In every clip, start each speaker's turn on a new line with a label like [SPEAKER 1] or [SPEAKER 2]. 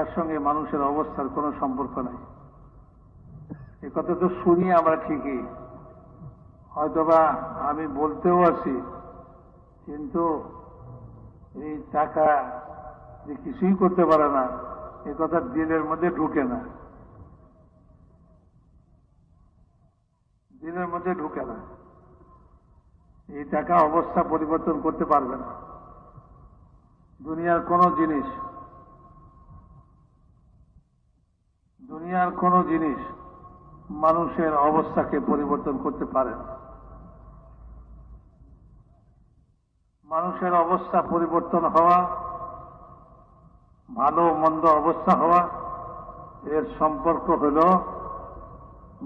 [SPEAKER 1] টাকার সঙ্গে মানুষের অবস্থার কোনো সম্পর্ক নাই। এ কথা তো শুনি আমরা ঠিকই, হয়তোবা আমি বলতেও আছি, কিন্তু এই টাকা যে কিছুই করতে পারে না এ কথা দিলের মধ্যে ঢুকে না, দিলের মধ্যে ঢুকে না। এই টাকা অবস্থা পরিবর্তন করতে পারবে না। দুনিয়ার কোন জিনিস মানুষের অবস্থাকে পরিবর্তন করতে পারে না। মানুষের অবস্থা পরিবর্তন হওয়া, ভালো মন্দ অবস্থা হওয়া, এর সম্পর্ক হল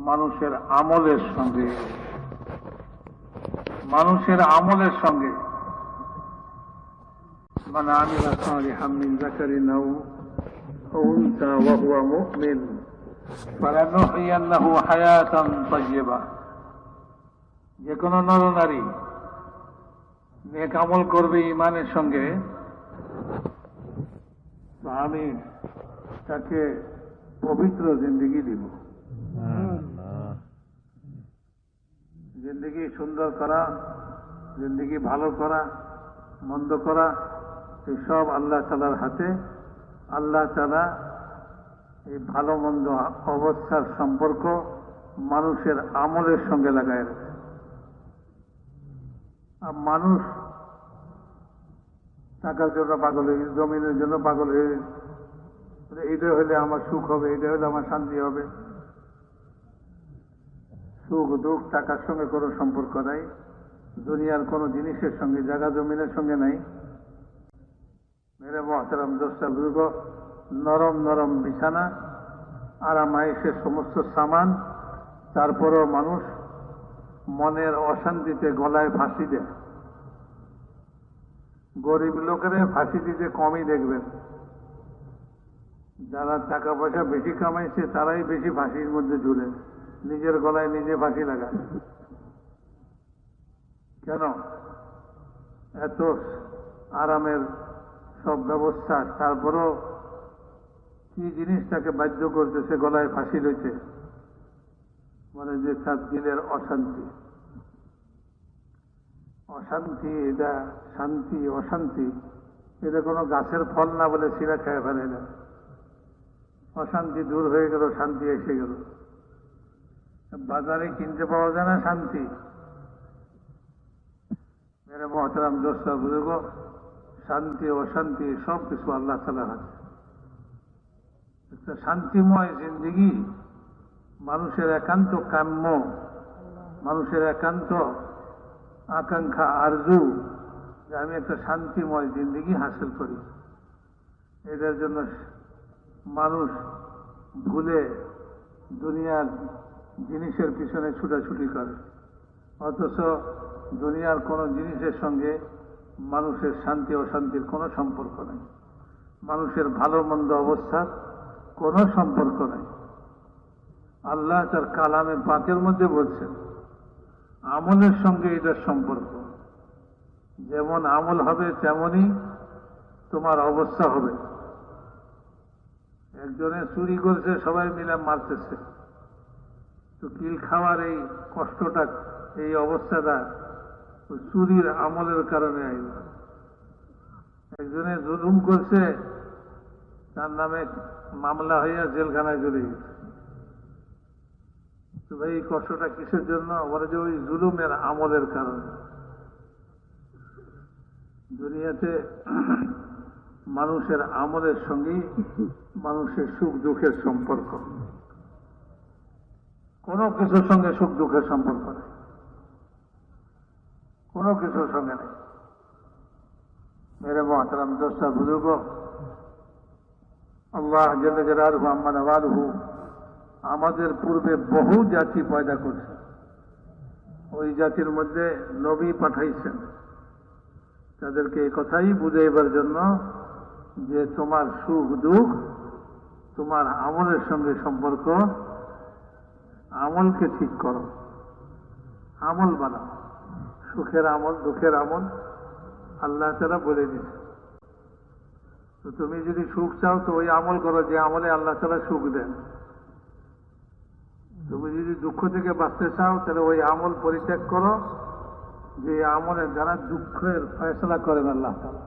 [SPEAKER 1] মানুষের আমলের সঙ্গে। মানুষের আমলের সঙ্গে। মান আমিলা সালিহাম মিন যাকারিন আও উনসা ওয়া হুয়া মুমিন ফালানুহইয়ান্নাহু হায়াতান তাইয়্যিবা। যে কোনো নরনারী নেক আমল করবে ঈমানের সঙ্গে, তো আমি তাকে পবিত্র জিন্দেগি দিব। জিন্দেগি সুন্দর করা, জিন্দেগি ভালো করা, মন্দ করা, এসব আল্লাহ তাআলার হাতে। আল্লাহ তাআলা এই ভালো মন্দ অবস্থার সম্পর্ক মানুষের আমলের সঙ্গে লাগায় রাখে। আর মানুষ টাকার জন্য পাগল হয়ে, জমিনের জন্য পাগল হয়ে, এইটা হলে আমার সুখ হবে, এটা হলে আমার শান্তি হবে। সুখ দুঃখ টাকার সঙ্গে কোনো সম্পর্ক নাই, দুনিয়ার কোনো জিনিসের সঙ্গে, জায়গা জমিনের সঙ্গে নাই। মেরে মহতারাম দোস্তা বুজুর্গ, নরম নরম বিছানা, আরামায়েশের সমস্ত সামান, তারপরেও মানুষ মনের অশান্তিতে গলায় ফাঁসি দেয়। গরিব লোকেরা ফাঁসি দিতে কমই দেখবেন, যারা টাকা পয়সা বেশি কামাইছে তারাই বেশি ফাঁসির মধ্যে ঝুলে, নিজের গলায় নিজে ফাঁসি লাগায়। কেন? এত আরামের সব ব্যবস্থা, তারপরও কি জিনিস তাকে বাধ্য করতেছে গলায় ফাঁসি লইতে? মানে যে তার দিলের অশান্তি। অশান্তি এটা শান্তি, অশান্তি এটা কোনো গাছের ফল না বলে সিরা খেয়ে ফেলে না। অশান্তি দূর হয়ে গেল, শান্তি এসে গেল। বাজারে কিনতে পাওয়া যায় না শান্তি। মেরে মহতারাম দোস্তা বুজুর্গ, শান্তি অশান্তি সব কিছু আল্লাহ তাআলার হাতে। একটা শান্তিময় জিন্দেগি মানুষের একান্ত কাম্য, মানুষের একান্ত আকাঙ্ক্ষা, আরজু, যে আমি একটা শান্তিময় জিন্দেগি হাসিল করি। এটার জন্য মানুষ ভুলে দুনিয়ার জিনিসের পিছনে ছুটাছুটি করে, অথচ দুনিয়ার কোন জিনিসের সঙ্গে মানুষের শান্তি অশান্তির কোনো সম্পর্ক নেই, মানুষের ভালো মন্দ অবস্থার কোনো সম্পর্ক নেই। আল্লাহ তার কালামে পাকের মধ্যে বলছেন আমলের সঙ্গে এটার সম্পর্ক। যেমন আমল হবে তেমনই তোমার অবস্থা হবে। একজনে চুরি করছে, সবাই মিলে মারতেছে, তো কিল খাওয়ার এই কষ্টটা, এই অবস্থাটা চুরির আমলের কারণে আইল। একজনে জুলুম করছে, তার নামে মামলা হইয়া জেলখানায় চলে গেছে। তো ভাই এই কষ্টটা কিসের জন্য? বলে যে ওই জুলুমের আমলের কারণে। দুনিয়াতে মানুষের আমলের সঙ্গে মানুষের সুখ দুঃখের সম্পর্ক। কোনো কিছুর সঙ্গে সুখ দুঃখের সম্পর্ক নেই, কোনো কিছুর সঙ্গে নেই। মেরে মহতারাম দোস্তা বুজুর্গ, আল্লাহ জাল্লা জালালুহু আম্মা নাওয়ালুহু আমাদের পূর্বে বহু জাতি পয়দা করছে। ওই জাতির মধ্যে নবী পাঠাইছেন তাদেরকে এই কথাই বুঝাইবার জন্য যে তোমার সুখ দুঃখ তোমার আমলের সঙ্গে সম্পর্ক। আমলকে ঠিক করো, আমল বানাও, সুখের আমল দুঃখের আমল আল্লাহ তাআলা বলে দিচ্ছে। তো তুমি যদি সুখ চাও তো ওই আমল করো যে আমলে আল্লাহ তাআলা সুখ দেন। তুমি যদি দুঃখ থেকে বাঁচতে চাও তাহলে ওই আমল পরিত্যাগ করো যে আমলের দ্বারা দুঃখের ফয়সলা করেন আল্লাহ তাআলা।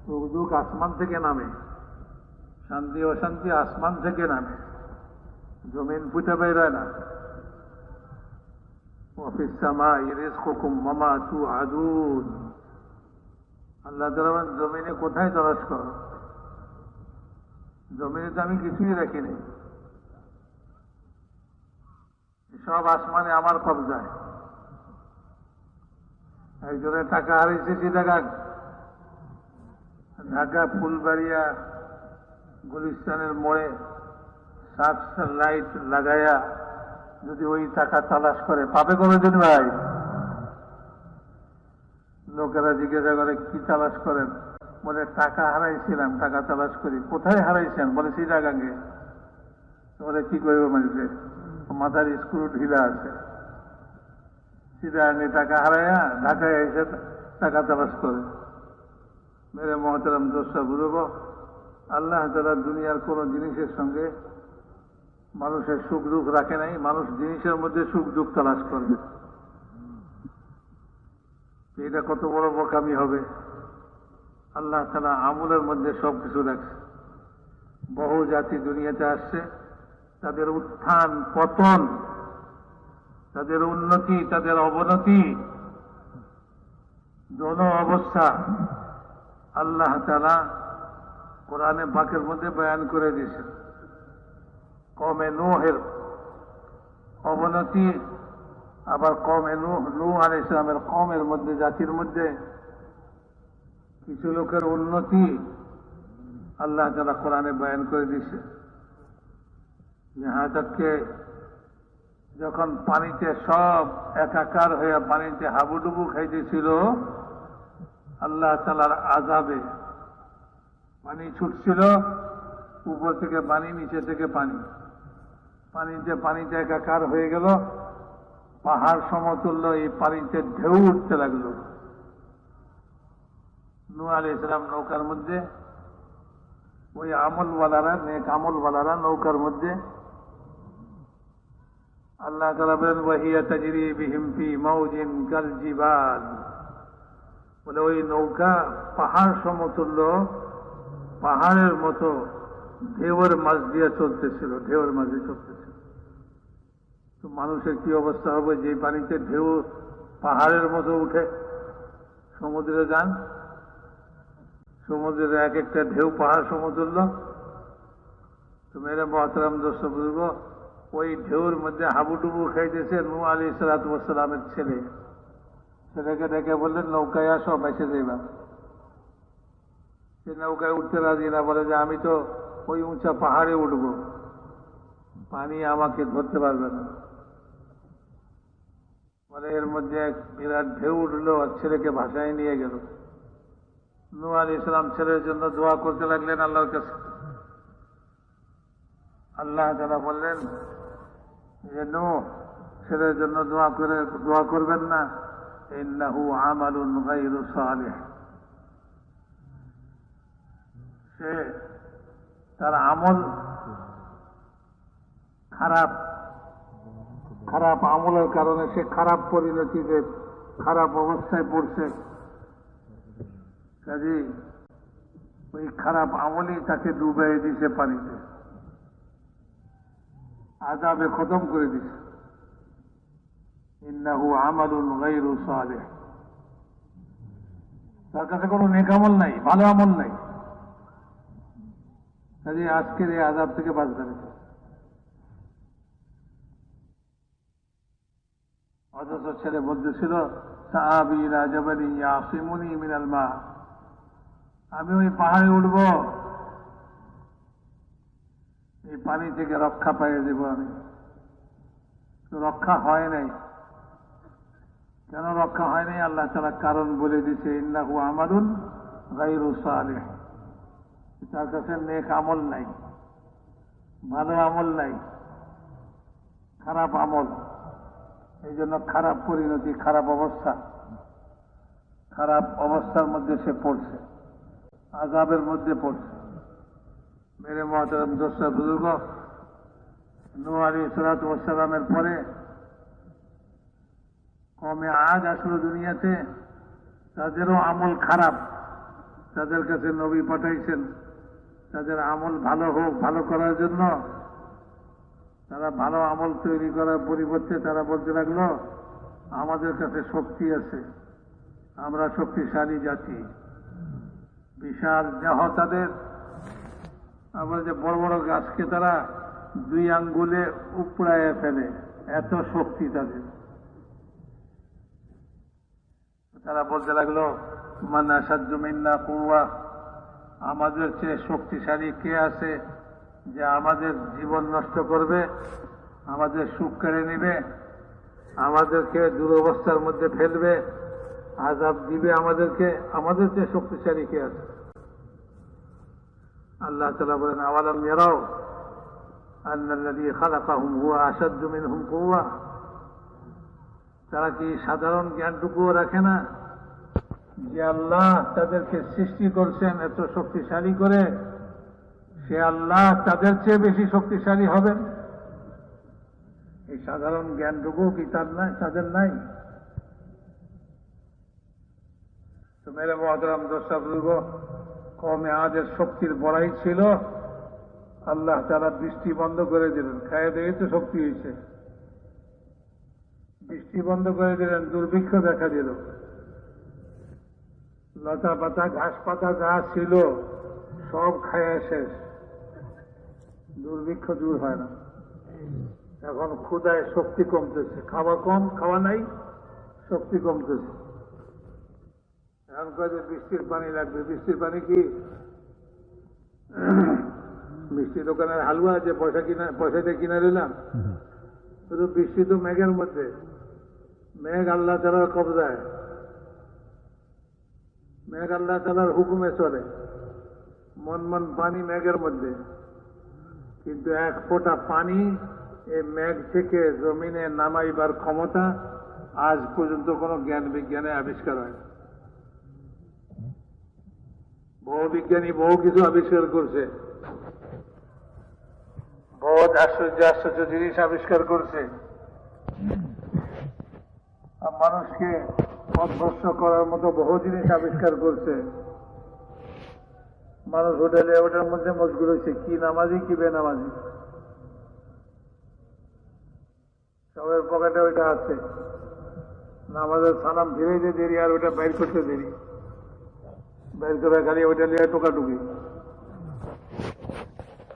[SPEAKER 1] সুখ দুঃখ আসমান থেকে নামে, শান্তি অশান্তি আসমান থেকে নামে, জমিন পুঁতে বেরোয় না। ওয়াফিস সামাই রিজকুকুম ওয়া মা তুআদুন। আল্লাহ তাআলা জমিনে কোথায় তলাশ করো? জমিনে তো আমি কিছুই রাখিনি, সব আসমানে আমার কবজায়। একজনের টাকা হারিয়েছে চিটাগাং, ঢাকা ফুলবাড়িয়া গুলিস্তানের মোড়ে সার্চ লাইট লাগাইয়া যদি ওই টাকা তালাশ করে পাবে কোনোদিন ভাই? লোকেরা জিজ্ঞাসা করে কি তালাশ করেন? বলে টাকা হারাইছিলাম, টাকা তালাশ করি। কোথায় হারাইছেন? বলে চিটাগাঙ্গে। বলে কি করবে মানুষে? মাথার স্ক্রু ঢিলা আছে। চিটাগাঙ্গে টাকা হারাইয়া ঢাকায় এসে টাকা তালাশ করে। মেরে মহতারাম দোষটা বুঝবো, আল্লাহ তাআলা দুনিয়ার কোন জিনিসের সঙ্গে মানুষের সুখ দুঃখ রাখে নাই। মানুষ জিনিসের মধ্যে সুখ দুঃখ তালাশ করবে। এটা কত বড় বোকামি হবে! আল্লাহ তাআলা আমলের মধ্যে সবকিছু রাখছে। বহু জাতি দুনিয়াতে আসছে, তাদের উত্থান পতন, তাদের উন্নতি, তাদের অবনতি, দোনো অবস্থা আল্লাহ তাআলা কোরআনে পাকের মধ্যে বয়ান করে দিয়েছেন। কওমে নূহের অবনতি, আবার কওমে নূহ আলাইহিস সালামের কওমের মধ্যে, জাতির মধ্যে কিছু লোকের উন্নতি আল্লাহ তাআলা কোরআনে বয়ান করে দিয়েছে। যাহা তাকে যখন পানিতে সব একাকার হয়ে পানিতে হাবুডুবু খাইতেছিল, আল্লাহ তাআলার আযাবে পানি ছুটছিল, উপর থেকে পানি, নিচে থেকে পানি, পানিতে একাকার হয়ে গেল। পাহাড় সমতুল্য এই পানিতে ঢেউ উঠতে লাগলো। নূহ আলাইহিস সালাম নৌকার মধ্যে, ওই আমলওয়ালারা, নেক আমলওয়ালারা নৌকার মধ্যে। আল্লাহ তাআলা বলেন ওয়াহিয়া তাজরি বিহিম ফি মাউজিন কাল জিবাল। বলে ওই নৌকা পাহাড় সমতুল্য, পাহাড়ের মতো ঢেউয়ের মাঝ দিয়ে চলতেছিল, ঢেউয়ের মাঝে চলতেছিল। তো মানুষের কি অবস্থা হবে যে পানিতে ঢেউ পাহাড়ের মতো উঠে? সমুদ্রে যান, সমুদ্রের এক একটা ঢেউ পাহাড় সমতুল্য। তো মেরে মহতারাম দোস্ত বুঝব, ওই ঢেউর মধ্যে হাবুডুবু খাইতেছে নূহ আলাইহিস সালাতু ওয়াস সালামের ছেলে। ছেলেকে ডেকে বললেন নৌকায় আসো, বেঁচে যাইবা। সে নৌকায় উঠতে রাজি না, বলে যে আমি তো ওই উঁচা পাহাড়ে উঠবো, পানি আমাকে ধরতে পারবে না। বলে এর মধ্যে এক বিরাট ঢেউ উঠলো আর ছেলেকে ভাসায় নিয়ে গেল। নূহ আলাইহিস সালাম ছেলের জন্য দোয়া করতে লাগলেন আল্লাহর কাছে। আল্লাহ তাআলা বললেন যে নূহ, ছেলের জন্য দোয়া করবেন না, ইন্নাহু আমালুন গায়রু সালিহ। সে তার আমল খারাপ, খারাপ আমলের কারণে সে খারাপ পরিণতিতে, খারাপ অবস্থায় পড়ছে। কাজে ওই খারাপ আমলই তাকে ডুবাই দিছে পানিতে, আযাবে খতম করে দিছে। ইন্নাহু আমালুন গায়রু সালিহ। তার কাছে কোনো নেক আমল নাই, ভালো আমল নাই। কাজে আজকের এই আযাব থেকে বাঁচতে হবে। অথচ ছেলে বলতেছিল সাআবি ইলা জাবালিন ইয়াসিমুনি মিনাল মা, আমি ওই পাহাড়ে উঠব, এই পানি থেকে রক্ষা পাইয়ে দেব আমি। তো রক্ষা হয় নাই। কেন রক্ষা হয় নাই? আল্লাহ তাআলা কারণ বলে দিছে, ইন্নাহু আমালুন গায়রু সালিহ। তার কাছে নেক আমল নাই, ভালো আমল নাই, খারাপ আমল। এই জন্য খারাপ পরিণতি, খারাপ অবস্থা, খারাপ অবস্থার মধ্যে সে পড়ছে। আযাবের মধ্যে পড়ছে। মেরে মুহতারাম দোস্ত বুজুর্গ, নূহ আলাইহিস সালাতু ওয়াস সালামের পরে কওমে আদ আসলো দুনিয়াতে। তাদেরও আমল খারাপ, তাদের কাছে নবী পাঠাইছেন তাদের আমল ভালো হোক, ভালো করার জন্য। তারা ভালো আমল তৈরি করার পরিবর্তে তারা বলতে লাগলো আমাদের কাছে শক্তি আছে, আমরা শক্তিশালী জাতি, বিশাল দেহ তাদের। আবার যে বড় বড় গাছকে তারা 2 আঙ্গুলে উপড়ায় ফেলে, এত শক্তি তাদের। তারা বলতে লাগলো মান আশাদ্দু মিন্না কুওয়া, আমাদের চেয়ে শক্তিশালী কে আছে যে আমাদের জীবন নষ্ট করবে, আমাদের সুখ কেড়ে নেবে, আমাদেরকে দুরবস্থার মধ্যে ফেলবে, আযাব দিবে আমাদেরকে, আমাদের চেয়ে শক্তিশালী কে আছে? আল্লাহ তাআলা বলেন আওয়ালাম ইয়ারাও আন্নাল্লাযী খালাকাহুম হুয়া আশাদ্দু মিনহুম কুওয়া। তারা কি সাধারণ জ্ঞানটুকুও রাখে না যে আল্লাহ তাদেরকে সৃষ্টি করছেন এত শক্তিশালী করে, সে আল্লাহ তাদের চেয়ে বেশি শক্তিশালী হবেন? এই সাধারণ জ্ঞানটুকু কি তাদের নাই? তো মেরে মুহতারাম দোস্ত বুজুর্গ, কওমে আদের শক্তির বড়াই ছিল। আল্লাহ তাআলা বৃষ্টি বন্ধ করে দিলেন, খায় দিয়ে তো শক্তি হয়েছে। বৃষ্টি বন্ধ করে দিলেন, দুর্ভিক্ষ দেখা দিল। লতা পাতা ঘাস পাতা যা ছিল সব খায় শেষ, দুর্ভিক্ষ দূর হয় না। এখন ক্ষুধায় শক্তি কমতেছে, খাওয়া কম, খাওয়া নাই, শক্তি কমতেছে। এখন কয় যে বৃষ্টির পানি লাগবে। বৃষ্টির পানি কি মিষ্টি দোকানের হালুয়া যে পয়সা দিয়ে কিনে দিলাম? শুধু বৃষ্টি তো মেঘের মধ্যে, মেঘ আল্লাহ তাআলার কবজায়, মেঘ আল্লাহ তাআলার হুকুমে চলে। মন পানি মেঘের মধ্যে, কিন্তু 1 ফোঁটা পানি এই মেঘ থেকে জমিনে নামাইবার ক্ষমতা আজ পর্যন্ত কোনো জ্ঞান বিজ্ঞানে আবিষ্কার হয়। বহু বিজ্ঞানী বহু কিছু আবিষ্কার করছে, বহু আশ্চর্য আশ্চর্য জিনিস আবিষ্কার করছে, আর মানুষকে অভ্যস্ত করার মতো বহু জিনিস আবিষ্কার করছে। মানুষ হোটেলে ওটার মধ্যে মশগুল হয়েছে, কি নামাজি কি বেনামাজি, সবার পকেটে ওইটা আছে। নামাজের সালাম ফিরাইতে দেরি আর ওটা বাইর করতে দেরি, বাইর করে খালি ওইটা নিয়ে টোকাটুকি,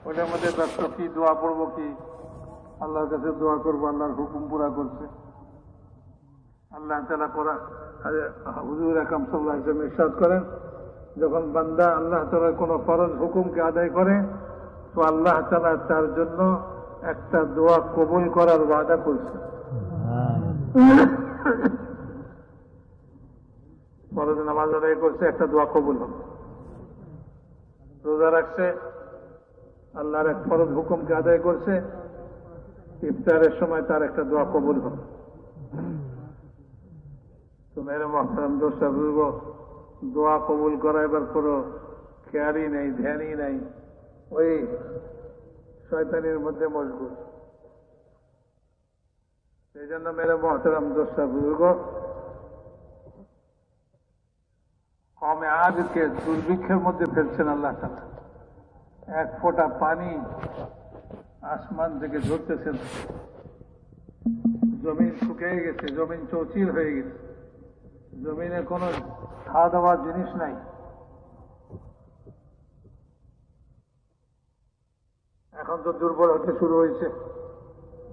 [SPEAKER 1] ওইটার মধ্যে ব্যস্ত। কি দোয়া পড়বো, কি আল্লাহর কাছে দোয়া করবো, আল্লাহর হুকুম পুরা করছে। আল্লাহ তাআলা হুজুর আকরাম সাল্লাল্লাহু আলাইহি ওয়াসাল্লাম ইরশাদ করেন, যখন বান্দা আল্লাহ তাআলার কোন ফরজ হুকুমকে আদায় করে তো আল্লাহ তাআলা তার জন্য একটা দোয়া কবুল করার ওয়াদা করছে। ফরজ নামাজ আদায় করছে, একটা দোয়া কবুল হবে। রোজা রাখছে, আল্লাহর এক ফরজ হুকুমকে আদায় করছে, ইফতারের সময় তার একটা দোয়া কবুল হবে। তো মেরে মুহতারাম দোস্ত বুজুর্গ, দোয়া কবুল করাইবার কোনো খেয়ালই নেই, ধ্যানই নাই, ওই শয়তানির মধ্যে মশগুল। সেই জন্য মেরে মুহতারাম দোস্ত বুজুর্গ, কওমে আদকে দুর্ভিক্ষের মধ্যে ফেলছেন আল্লাহ তাআলা। 1 ফোঁটা পানি আসমান থেকে ঝরতেছেন, জমিন শুকিয়ে গেছে, জমিন চৌচির হয়ে গেছে, জমিনে কোনো খাওয়া দাওয়ার জিনিস নাই। এখন তো দুর্বল হতে শুরু হয়েছে,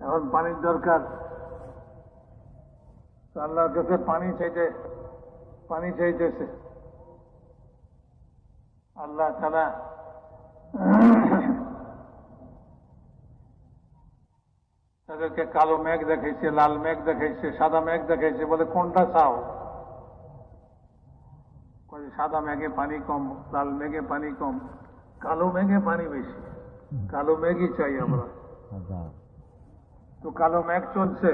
[SPEAKER 1] এখন পানির দরকার। আল্লাহর কাছে পানি চাইতেছে। আল্লাহ তাআলা তাদেরকে কালো মেঘ দেখাইছে, লাল মেঘ দেখাইছে, সাদা মেঘ দেখাইছে। বলে কোনটা চাও? সাদা মেঘে পানি কম, লাল মেঘে পানি কম, কালো মেঘে পানি বেশি। কালো মেঘই চাই আমরা। তো কালো মেঘ চলছে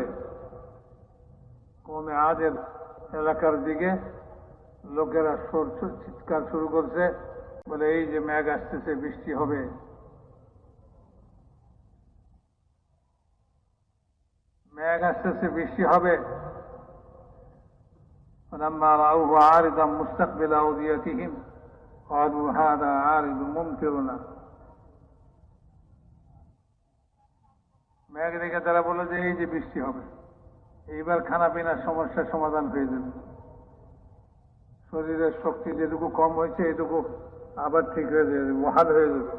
[SPEAKER 1] কওমে আদের এলাকার দিকে। লোকেরা চিৎকার শুরু করছে, বলে এই যে মেঘ আসতেছে, বৃষ্টি হবে। মেঘ আসতেছে, বৃষ্টি হবে। فلما رأوه عارضا مستقبل أوديتهم قالوا هذا عارض ممطرنا। মেঘ দেখে তারা বলল যে এই যে বৃষ্টি হবে, এইবার খানা পিনার সমস্যার সমাধান হয়ে যাবে। শরীরের শক্তি যেটুকু কম হয়েছে এটুকু আবার ঠিক হয়ে যাবে, বহাল হয়ে যাবে।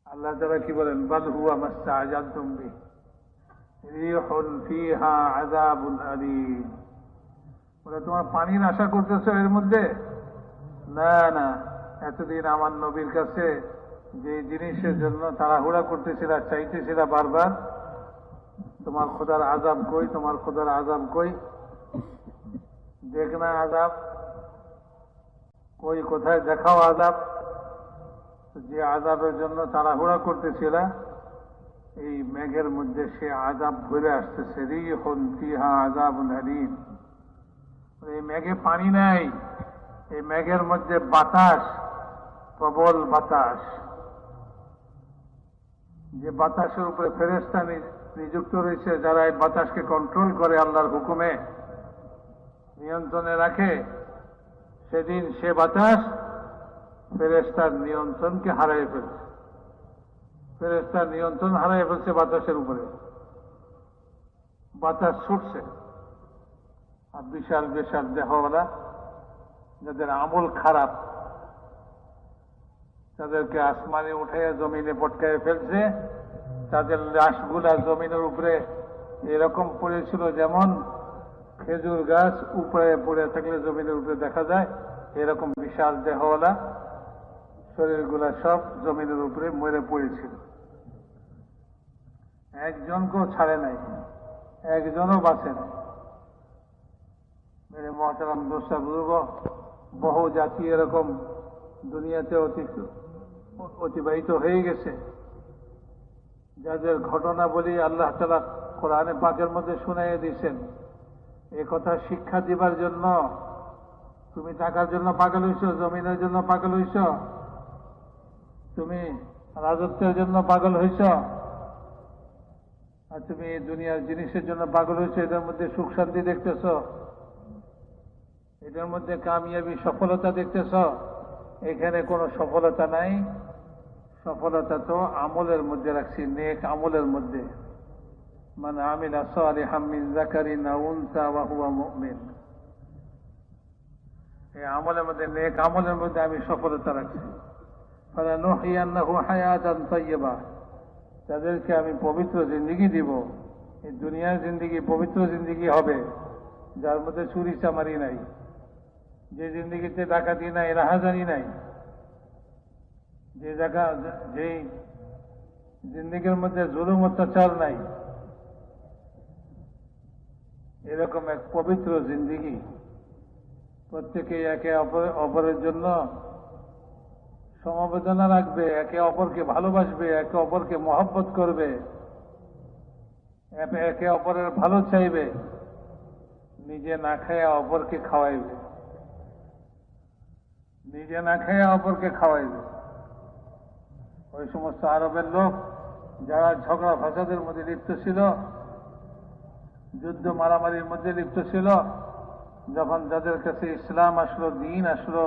[SPEAKER 1] আল্লাহ তাআলা কি বলেন, বাল হুয়া মাস্তাআজালতুম বিহি রিহুন ফিহা আযাবুন আলীম। বলে তোমার পানির আশা করতেছো এর মধ্যে? না না, এতদিন আমার নবীর কাছে যে জিনিসের জন্য তাড়াহুড়া করতেছিল, চাইতেছিল বারবার, তোমার খোদার আযাব কই, তোমার খোদার আযাব কই, দেখ না আযাব কই, কোথায় দেখাও আযাব। যে আযাবের জন্য তাড়াহুড়া করতেছিল, এই মেঘের মধ্যে সে আযাব ঘুরে আসতেছে। রিহুন ফিহা আযাবুন আলীম। এই মেঘে পানি নাই, এই মেঘের মধ্যে বাতাস, প্রবল বাতাস। যে বাতাসের উপরে ফেরেশতা নিযুক্ত রয়েছে, যারা এই বাতাসকে কন্ট্রোল করে, আল্লাহর হুকুমে নিয়ন্ত্রণে রাখে, সেদিন সে বাতাস ফেরেশতার নিয়ন্ত্রণকে হারিয়ে ফেলছে। ফেরেশতার নিয়ন্ত্রণ হারিয়ে ফেলছে বাতাসের উপরে। বাতাস ছুটছে, আর বিশাল বিশাল দেহওয়ালা, যাদের আমল খারাপ, তাদেরকে আসমানে উঠাইয়া জমিনে পটকায় ফেলছে। তাদের লাশগুলা জমিনের উপরে এরকম পড়েছিল যেমন খেজুর গাছ উপরে পড়ে থাকলে জমিনের উপরে দেখা যায়, এরকম বিশাল দেহওয়ালা শরীরগুলা সব জমিনের উপরে মরে পড়েছিল। একজনকেও ছাড়ে নাই, একজনও বাঁচে নাই। মেরে মহতারাম দোস্তা বুজুর্গ, বহু জাতি এরকম দুনিয়াতে অতিবাহিত হয়ে গেছে, যাদের ঘটনা বলি আল্লাহ তাআলা কোরআনে পাকের মধ্যে শুনাইয়া দিয়েছেন। এ কথা শিক্ষা দিবার জন্য। তুমি টাকার জন্য পাগল হইছ, জমিনের জন্য পাগল হইছ, তুমি রাজত্বের জন্য পাগল হইছ, আর তুমি দুনিয়ার জিনিসের জন্য পাগল হইছ। এটার মধ্যে সুখ শান্তি দেখতেছ, এটার মধ্যে কামিয়াবি সফলতা দেখতেছ। এখানে কোনো সফলতা নাই। সফলতা তো আমলের মধ্যে রাখছি, নেক আমলের মধ্যে। মান আমিলা সালিহাম মিন যাকারিন আও উনসা ওয়া হুয়া মুমিন। এই আমলের মধ্যে, নেক আমলের মধ্যে আমি সফলতা রাখছি। ফালানুহিয়ান্নাহু হায়াতান তাইয়্যিবা। তাদেরকে আমি পবিত্র জিন্দেগি দিব। এই দুনিয়ার জিন্দেগি পবিত্র জিন্দেগি হবে, যার মধ্যে চুরি চামারি নাই, যে জিন্দেগিতে ডাকাতি নাই, রাহাজানি নাই, যে জিন্দেগির মধ্যে জুলুম অত্যাচার নাই, এরকম এক পবিত্র জিন্দেগি। প্রত্যেকে একে অপরের জন্য সমবেদনা রাখবে, একে অপরকে ভালোবাসবে, একে অপরকে মহব্বত করবে, একে অপরের ভালো চাইবে, নিজে না খাইয়া অপরকে খাওয়াইবে, নিজে না খাইয়া অপরকে খাওয়াইবে। ওই সমস্ত আরবের লোক যারা ঝগড়া ফাসাদের মধ্যে লিপ্ত ছিল, যুদ্ধ মারামারির মধ্যে লিপ্ত ছিল, যখন যাদের কাছে ইসলাম আসলো, দিন আসলো,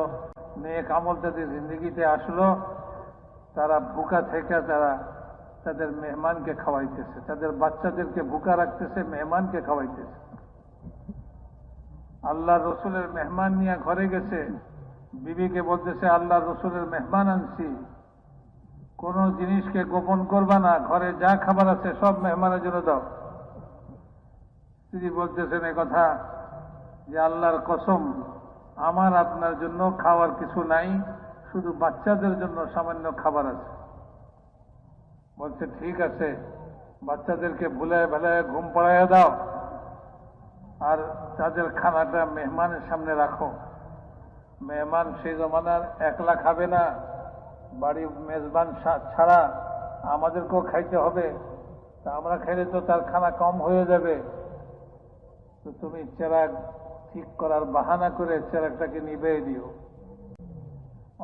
[SPEAKER 1] নেক আমল তাদের জিন্দগিতে আসলো, তারা ভুকা থেকে তারা তাদের মেহমানকে খাওয়াইতেছে, তাদের বাচ্চাদেরকে ভুকা রাখতেছে, মেহমানকে খাওয়াইতেছে। আল্লাহ রসুলের মেহমান নিয়ে ঘরে গেছে, বিবিকে বলতেছে আল্লাহ রসুলের মেহমান আনছি, কোন জিনিসকে গোপন করবা না, ঘরে যা খাবার আছে সব মেহমানের জন্য দাও। স্ত্রী বলতেছেন এ কথা যে আল্লাহর কসম, আমার আপনার জন্য খাওয়ার কিছু নাই, শুধু বাচ্চাদের জন্য সামান্য খাবার আছে। বলছে ঠিক আছে, বাচ্চাদেরকে ভুলায় ভেলায় ঘুম পাড়াইয়া দাও, আর তাদের খানাটা মেহমানের সামনে রাখো। মেহমান সেই জমানার একলা খাবে না, বাড়ি মেজবান ছাড়া আমাদেরকেও খাইতে হবে, তা আমরা খাইলে তো তার খানা কম হয়ে যাবে। তো তুমি চেরাগ ঠিক করার বাহানা করে চেরাগটাকে নিভিয়ে দিও।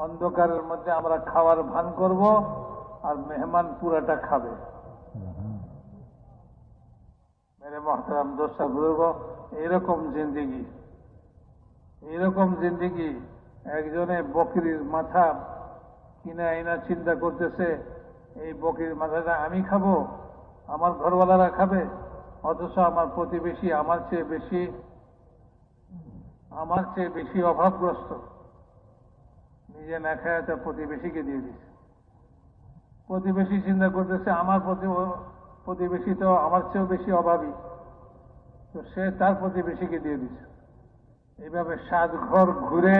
[SPEAKER 1] অন্ধকারের মধ্যে আমরা খাওয়ার ভান করব আর মেহমান পুরাটা খাবে। মেরে মহতারাম দোস্তা বুজুর্গ, এরকম জিন্দিগি একজনে বকরির মাথা কিনে আইনা চিন্তা করতেছে এই বকরির মাথাটা আমি খাবো, আমার ঘরওয়ালারা খাবে, অথচ আমার প্রতিবেশী আমার চেয়ে বেশি অভাবগ্রস্ত, নিজে না খায় তার প্রতিবেশীকে দিয়ে দিচ্ছে। প্রতিবেশী চিন্তা করতেছে আমার প্রতিবেশী তো আমার চেয়েও বেশি অভাবী, তো সে তার প্রতিবেশীকে দিয়ে দিচ্ছে। এইভাবে 7 ঘর ঘুরে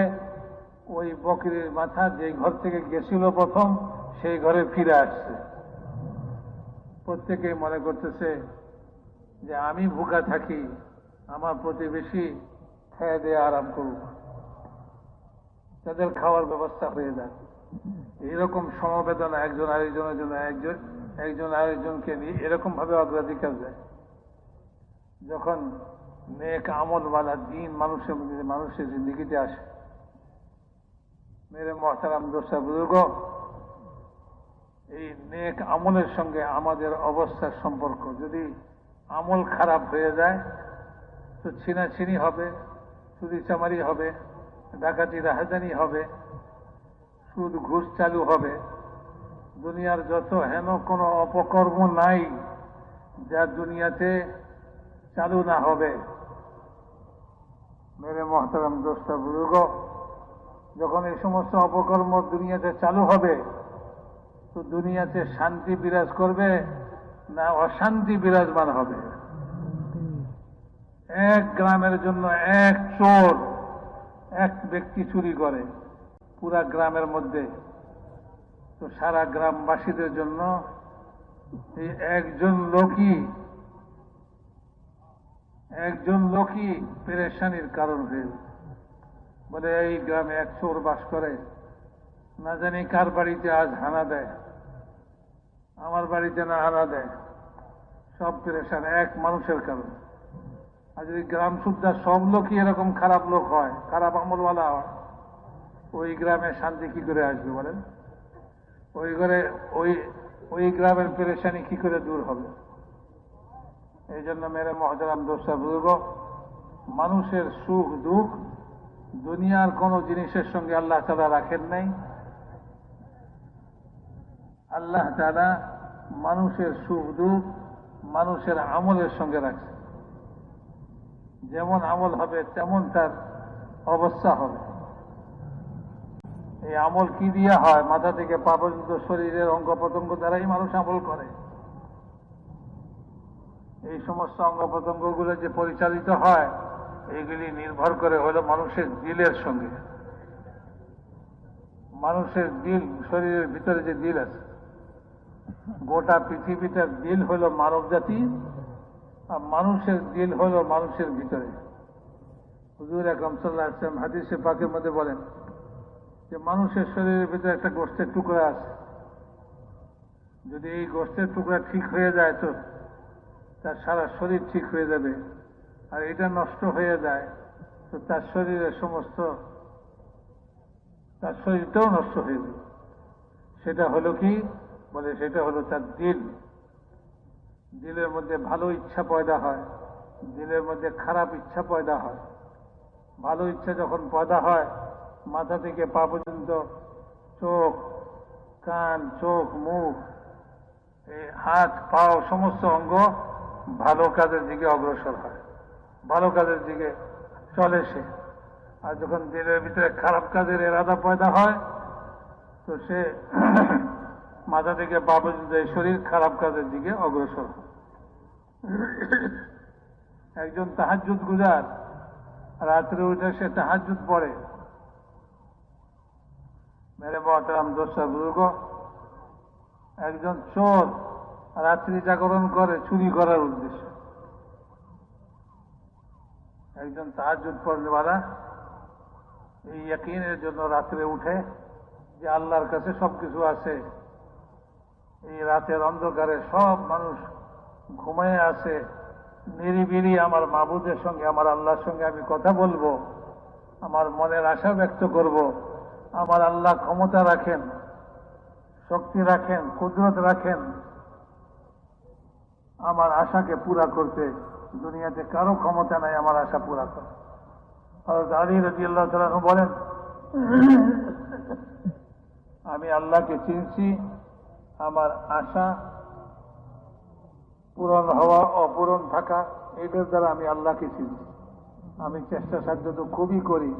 [SPEAKER 1] ওই বকরির মাথা যে ঘর থেকে গেছিল প্রথম সেই ঘরে ফিরে আসছে। প্রত্যেকেই মনে করতেছে যে আমি ভুকা থাকি, আমার প্রতিবেশী খেয়ে দিয়ে আরাম করুক, তাদের খাওয়ার ব্যবস্থা হয়ে যায়। এরকম সমবেদনা একজন আরেকজনের জন্য, একজন আরেকজনকে নিয়ে এরকম ভাবে অগ্রাধিকার দেয়। যখন নেক আমলওয়ালা দিন মানুষের জিন্দগিতে আসে, মেরে মহতারাম দোস্তা বুজুর্গ, এই নেক আমলের সঙ্গে আমাদের অবস্থার সম্পর্ক। যদি আমল খারাপ হয়ে যায় তো ছিনাছিনি হবে, চুরি চামারি হবে, ডাকাতি রাহাজানি হবে, সুদ ঘুষ চালু হবে। দুনিয়ার যত হেন কোনো অপকর্ম নাই যা দুনিয়াতে চালু না হবে। মেরে মহতারাম দোস্তা বুজুর্গ, যখন এই সমস্ত অপকর্ম দুনিয়াতে চালু হবে তো দুনিয়াতে শান্তি বিরাজ করবে না অশান্তি বিরাজমান হবে। এক গ্রামের জন্য এক চোর, এক ব্যক্তি চুরি করে পুরা গ্রামের মধ্যে, তো সারা গ্রামবাসীদের জন্য এই একজন লোকই পেরেশানির কারণ হয়ে বলে এই গ্রামে এক চোর বাস করে, না জানি কার বাড়িতে আজ হানা দেয়, আমার বাড়িতে না হানা দেয়, সব পেরেশান এক মানুষের কারণ। আর যদি গ্রাম সুদ্ধা সব লোকই এরকম খারাপ লোক হয়, খারাপ আমলওয়ালা হয়, ওই গ্রামে শান্তি কি করে আসবে বলেন? ওই গ্রামের পেরেশানি কি করে দূর হবে? এই জন্য মেরে মহতারাম দোস্তা বুজুর্গ, মানুষের সুখ দুঃখ দুনিয়ার কোন জিনিসের সঙ্গে আল্লাহ তাআলা রাখেন নাই। আল্লাহ তাআলা মানুষের সুখ দুঃখ মানুষের আমলের সঙ্গে রাখছে। যেমন আমল হবে তেমন তার অবস্থা হবে। এই আমল কি দিয়ে হয়? মাথা থেকে পা পর্যন্ত শরীরের অঙ্গ প্রত্যঙ্গ দ্বারাই মানুষ আমল করে। এই সমস্ত অঙ্গ প্রত্যঙ্গগুলো যে পরিচালিত হয় এইগুলি নির্ভর করে হলো মানুষের দিলের সঙ্গে। মানুষের দিল, শরীরের ভিতরে যে দিল আছে, গোটা পৃথিবীটার দিল হলো মানব জাতি, আর মানুষের দিল হলো মানুষের ভিতরে। হুজুর আকরাম সাল্লাল্লাহু আলাইহি ওয়াসাল্লাম হাদিসে পাকের মধ্যে বলেন যে মানুষের শরীরের ভিতরে একটা গোশতের টুকরা আছে, যদি এই গোশতের টুকরা ঠিক হয়ে যায় তো তার সারা শরীর ঠিক হয়ে যাবে, আর এটা নষ্ট হয়ে যায় তো তার শরীরটাও নষ্ট হয়ে যাবে। সেটা হলো কি বলে? সেটা হলো তার দিল। দিলের মধ্যে ভালো ইচ্ছা পয়দা হয়, দিলের মধ্যে খারাপ ইচ্ছা পয়দা হয়। ভালো ইচ্ছা যখন পয়দা হয়, মাথা থেকে পা পর্যন্ত চোখ, কান, চোখ, মুখ, হাত, পাও, সমস্ত অঙ্গ ভালো কাজের দিকে অগ্রসর হয়, ভালো কাজের দিকে চলে সে। আর যখন দিলের ভিতরে খারাপ কাজের এরাদা পয়দা হয় তো সে মাথা থেকে পা পর্যন্ত শরীর খারাপ কাজের দিকে অগ্রসর হয়। একজন তাহাজ্জুদ গুজার রাত্রে উঠে সে তাহাজ্জুদ পড়ে। মেরে মহতারাম দোস্তা বুজুর্গ, একজন চোর রাত্রি জাগরণ করে চুরি করার উদ্দেশ্যে। একজন তাহাজ্জুদ পড়নেওয়ালা এই ইয়াকিনের জন্য রাত্রে উঠে যে আল্লাহর কাছে সবকিছু আছে। এই রাতের অন্ধকারে সব মানুষ ঘুমিয়ে আছে, নিরিবিলি আমার মাবুদের সঙ্গে, আমার আল্লাহর সঙ্গে আমি কথা বলবো, আমার মনের আশা ব্যক্ত করব, আমার আল্লাহ ক্ষমতা রাখেন, শক্তি রাখেন, কুদরত রাখেন আমার আশাকে পুরা করতে। দুনিয়াতে কারো ক্ষমতা নাই আমার আশা পুরা করে। হযরত আলী রাদিয়াল্লাহু তাআলা আনহু বলেন, আমি আল্লাহকে চিনছি, আমার আশা পূরণ হওয়া অপূরণ থাকা এদের দ্বারা আমি আল্লাহকে চিনছি। আমি চেষ্টা সাধ্য তো খুবই করি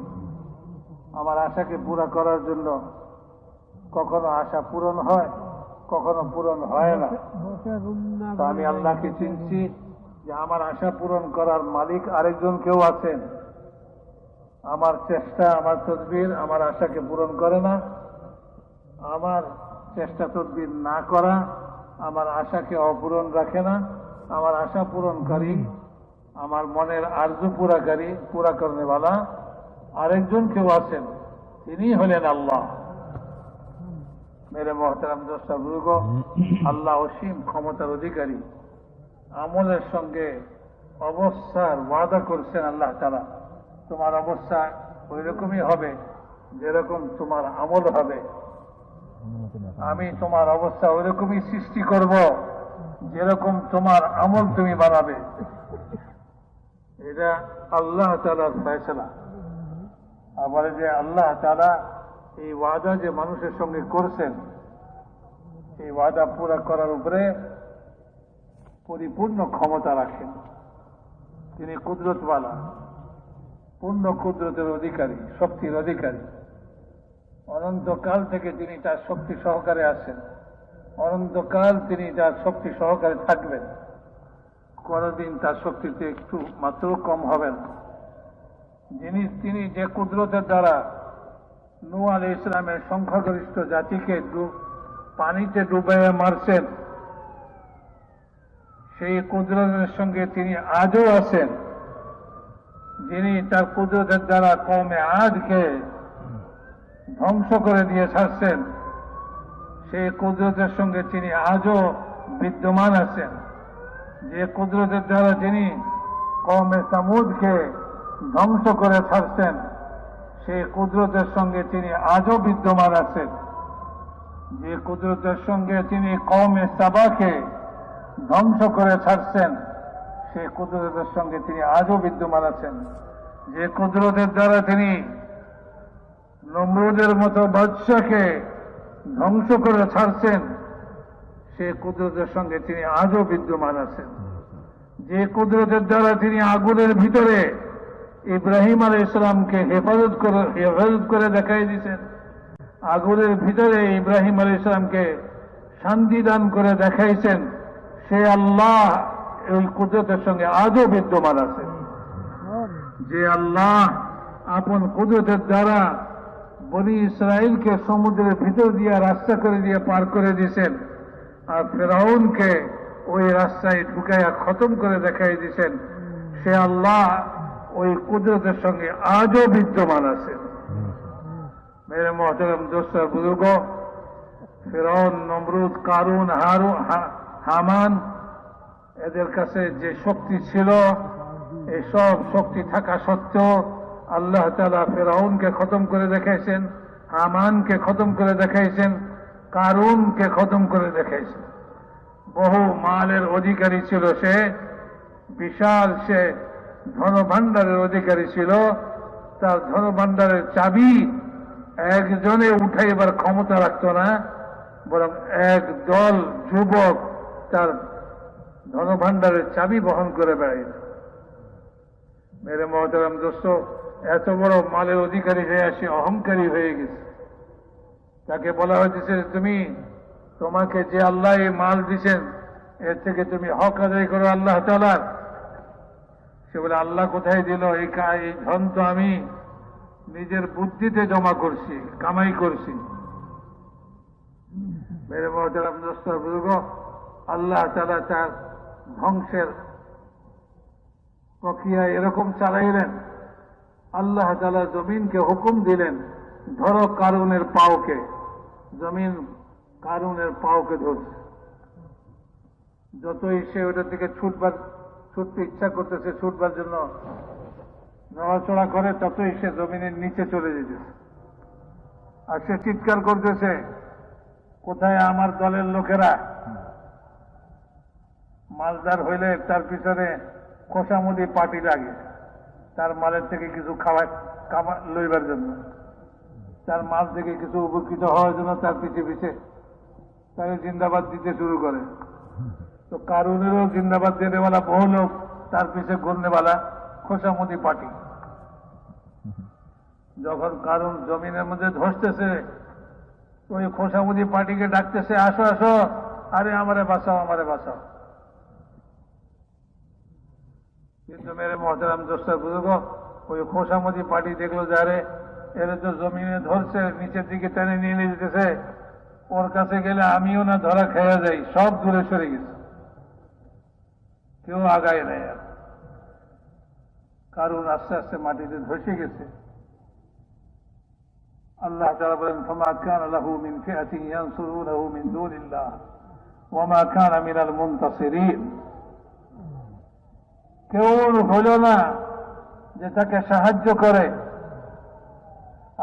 [SPEAKER 1] আমার আশাকে পুরা করার জন্য। কখনো আশা পূরণ হয়, কখনো পূরণ হয় না। তো আমি আল্লাহকে চিনছি যে আমার আশা পূরণ করার মালিক আরেকজন কেউ আছেন। আমার চেষ্টা, আমার তদবির আমার আশাকে পূরণ করে না। আমার চেষ্টা তদবির না করা আমার আশাকে অপূরণ রাখে না। আমার আশা পূরণকারী, আমার মনের আরজু পুরা করনেওয়ালা আরেকজন কেউ আছেন, তিনি হলেন আল্লাহ। মেরে মোহতারাম দোস্ত বুজুর্গ, আল্লাহ অসীম ক্ষমতার অধিকারী। আমলের সঙ্গে অবস্থার ওয়াদা করছেন আল্লাহ তাআলা, তোমার অবস্থা ওই রকমই হবে যেরকম তোমার আমল হবে। আমি তোমার অবস্থা ওই রকমই সৃষ্টি করব যেরকম তোমার আমল তুমি বানাবে। এটা আল্লাহ তাআলার ফয়সালা। আবার যে আল্লাহ তাআলা এই ওয়াদা যে মানুষের সঙ্গে করছেন, এই ওয়াদা পুরা করার উপরে পরিপূর্ণ ক্ষমতা রাখেন। তিনি কুদরতওয়ালা, পূর্ণ কুদরতের অধিকারী, শক্তির অধিকারী। অনন্তকাল থেকে তিনি তার শক্তি সহকারে আছেন, অনন্তকাল তিনি তার শক্তি সহকারে থাকবেন। কোনদিন তার শক্তিতে একটু মাত্র কম হবেন। তিনি যে কুদরতের দ্বারা নূহ আলাইহিস সালামের সংখ্যাগরিষ্ঠ জাতিকে পানিতে ডুবাইয়া মারছেন, সেই কুদরতের সঙ্গে তিনি আজও আছেন। যিনি তার কুদরতের দ্বারা কওমে আদকে ধ্বংস করে দিয়ে ছাড়ছেন, সেই কুদরতের সঙ্গে তিনি আজও বিদ্যমান আছেন। যে কুদরতের দ্বারা তিনি কওমে সামুদকে ধ্বংস করে ছাড়ছেন, সেই কুদরতের সঙ্গে তিনি আজও বিদ্যমান আছেন। যে কুদরতের সঙ্গে তিনি কওমে সাবাকে ধ্বংস করে ছাড়ছেন, সেই কুদরতের সঙ্গে তিনি আজও বিদ্যমান আছেন। যে কুদরতের দ্বারা তিনি নমরুদের মতো বাদশাকে ধ্বংস করে ছাড়ছেন, সেই কুদরতের সঙ্গে তিনি আজও বিদ্যমান আছেন। যে কুদরতের দ্বারা তিনি আগুনের ভিতরে ইব্রাহিম আলাইহিস সালামকে হেফাজত করে দেখাই দিয়েছেন, আগুনের ভিতরে ইব্রাহিম আলাইহিস সালামকে শান্তি দান করে দেখাইছেন, সে আল্লাহ ওই কুদরতের সঙ্গে আজও বিদ্যমান আছেন। যে আল্লাহ আপন কুদরতের দ্বারা বনি ইসরাইলকে সমুদ্রের ভিতর দিয়ে রাস্তা করে দিয়ে পার করে দিয়েছেন, আর ফেরাউনকে ওই রাস্তায় ঢুকাইয়া খতম করে দেখাই দিয়েছেন, সে আল্লাহ ওই কুদরতের সঙ্গে আজও বিদ্যমান আছেন। মেরে মোহতারাম দোস্ত বুজুর্গ, ফেরাউন, নমরুদ, কারুন, হামান, এদের কাছে যে শক্তি ছিল, এই সব শক্তি থাকা সত্ত্বেও আল্লাহ তাআলা ফেরাউনকে খতম করে দেখাইছেন, হামানকে খতম করে দেখাইছেন, কারুনকে খতম করে দেখাইছেন। বহু মালের অধিকারী ছিল সে, বিশাল সে ধনভাণ্ডারের অধিকারী ছিল। তার ধনভাণ্ডারের চাবি একজনে উঠাইবার ক্ষমতা রাখত না, বরং এক দল যুবক তার ধনভাণ্ডারের চাবি বহন করে বেড়াইত। মেরে মোহতারাম দোস্ত, এত বড় মালের অধিকারী হয়ে সে অহংকারী হয়ে গেছে। তাকে বলা হয়েছে, তোমাকে যে আল্লাহ এই মাল দিছেন, এর থেকে তুমি হক আদায় করো আল্লাহ তাআলার। সে বলে, আল্লাহ কোথায় দিল? এই ধন তো আমি নিজের বুদ্ধিতে জমা করছি, কামাই করছি। মেরে মোহতারাম দোস্ত বুজুর্গ, আল্লাহ তাআলা তার ধ্বংসের প্রক্রিয়া এরকম চালাইলেন। আল্লাহ তাআলা জমিনকে হুকুম দিলেন, ধরো কারুনের পাওকে। জমিন কারুনের পাওকে ধরছে। যতই সে ওটার দিকে ছুটতে ইচ্ছা করতেছে, ছুটবার জন্য নড়াচড়া করে, ততই সে জমিনের নিচে চলে যেতেছে। আর সে চিৎকার করতেছে, কোথায় আমার দলের লোকেরা? মালদার হইলে তার পিছনে খোসামুদি পার্টি লাগে, তার মালের থেকে কিছু খাবার লইবার জন্য, তার মাল থেকে কিছু উপকৃত হওয়ার জন্য তার পিছে পিছে তাকে জিন্দাবাদ দিতে শুরু করে। তো কারুনেরও জিন্দাবাদ দেনেওয়ালা বহু লোক, তার পিছে ঘুরনেওয়ালা খোসামুদি পার্টি। যখন কারুন জমিনের মধ্যে ধসতেছে, ওই খোসামুদি পার্টিকে ডাকতেছে, আসো আসো, আরে আমারে বাঁচাও, আমারে বাঁচাও। কিন্তু মেরে মহতারাম দোস্তার বুজুর্গ, ওই খোসামুদি পার্টি দেখলো যারে এর তো জমিনে ধরছে, নিচের দিকে টেনে নিয়ে নিয়ে যেতেছে, ওর কাছে গেলে আমিও না ধরা খেয়ে যাই, সব দূরে সরে গেছে, কেউ আগায় নাই। আর কারণ আস্তে আস্তে মাটিতে ধসে গেছে। আল্লাহ তাআলা বলেন, ফামা কানা লাহু মিন ফিআতিন ইয়ানসুরুনাহু মিন দুনিল্লাহ ওয়া মা কানা মিনাল মুনতাসিরিন। কেউ হইল না যে তাকে সাহায্য করে,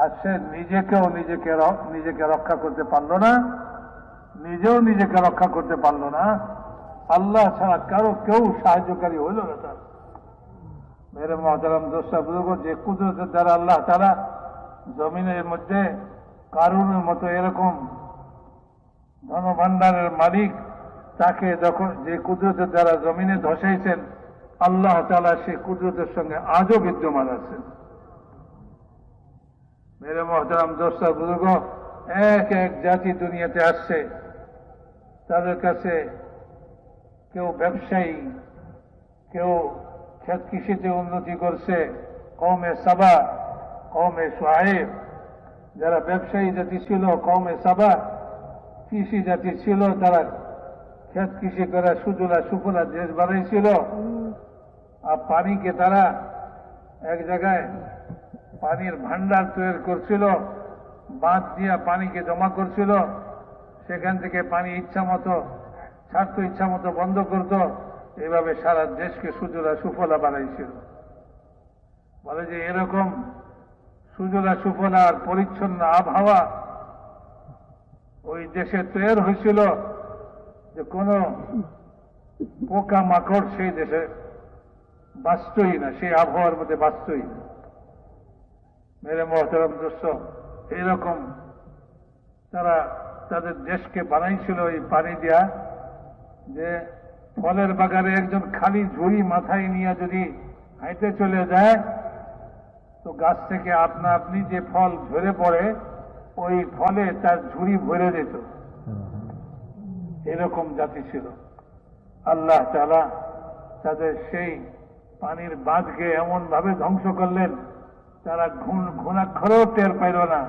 [SPEAKER 1] আর সে নিজেকে রক্ষা করতে পারলো না, নিজেও নিজেকে রক্ষা করতে পারলো না। আল্লাহ ছাড়া কেউ সাহায্যকারী হইল না তার। মেরে মহতারাম দোস্তা বুজুর্গ, যে কুদরতের দ্বারা আল্লাহ তাআলা জমিনের মধ্যে কারুনের মতো এরকম ধনভাণ্ডারের মালিক, তাকে যখন যে কুদরতের দ্বারা জমিনে ধসাইছেন, আল্লাহ তাআলা সে কুদরতের সঙ্গে আজও বিদ্যমান আছেন। মেরে মহতারাম দোস্তা বুজুর্গ, এক এক জাতি দুনিয়াতে আসছে, তাদের কাছে কেউ ব্যবসায়ী, কেউ ক্ষেত কৃষিতে উন্নতি করছে, কওমে সাবা, কওমে শুআয়ব, যারা ব্যবসায়ী জাতি ছিল, কওমে সাবা কৃষি জাতি ছিল, তারা ক্ষেত কৃষি করে সুজলা সুফলা দেশ বানাইছিল। আর পানিকে তারা এক জায়গায় পানির ভান্ডার তৈরি করছিল, বাঁধ দিয়া পানিকে জমা করছিল, সেখান থেকে পানি ইচ্ছা মতো ছাড়তো, ইচ্ছা মতো বন্ধ করত, এইভাবে সারা দেশকে সুজলা সুফলা বানাইছিল। বলে যে এরকম সুজলা সুফলা আর পরিচ্ছন্ন আবহাওয়া ওই দেশে তৈরি হয়েছিল যে কোন পোকা মাকড় সেই দেশে বাঁচতই না, সেই আবহাওয়ার মধ্যে বাঁচতই না। মেরে মহতারাম দোস্ত, এইরকম তারা তাদের দেশকে বানাইছিল এই পানি দিয়া, যে ফলের বাগানে একজন খালি ঝুড়ি মাথায় নিয়ে যদি হাইটে চলে যায়, তো গাছ থেকে আপনা আপনি যে ফল ঝরে পড়ে, ওই ফলে তার ঝুড়ি ভরে যেত। এরকম জাতি ছিল। আল্লাহ তাআলা তাদের সেই পানির বাঁধকে এমন ভাবে ধ্বংস করলেন, তারা ঘুণাক্ষরেও টের পাইল না।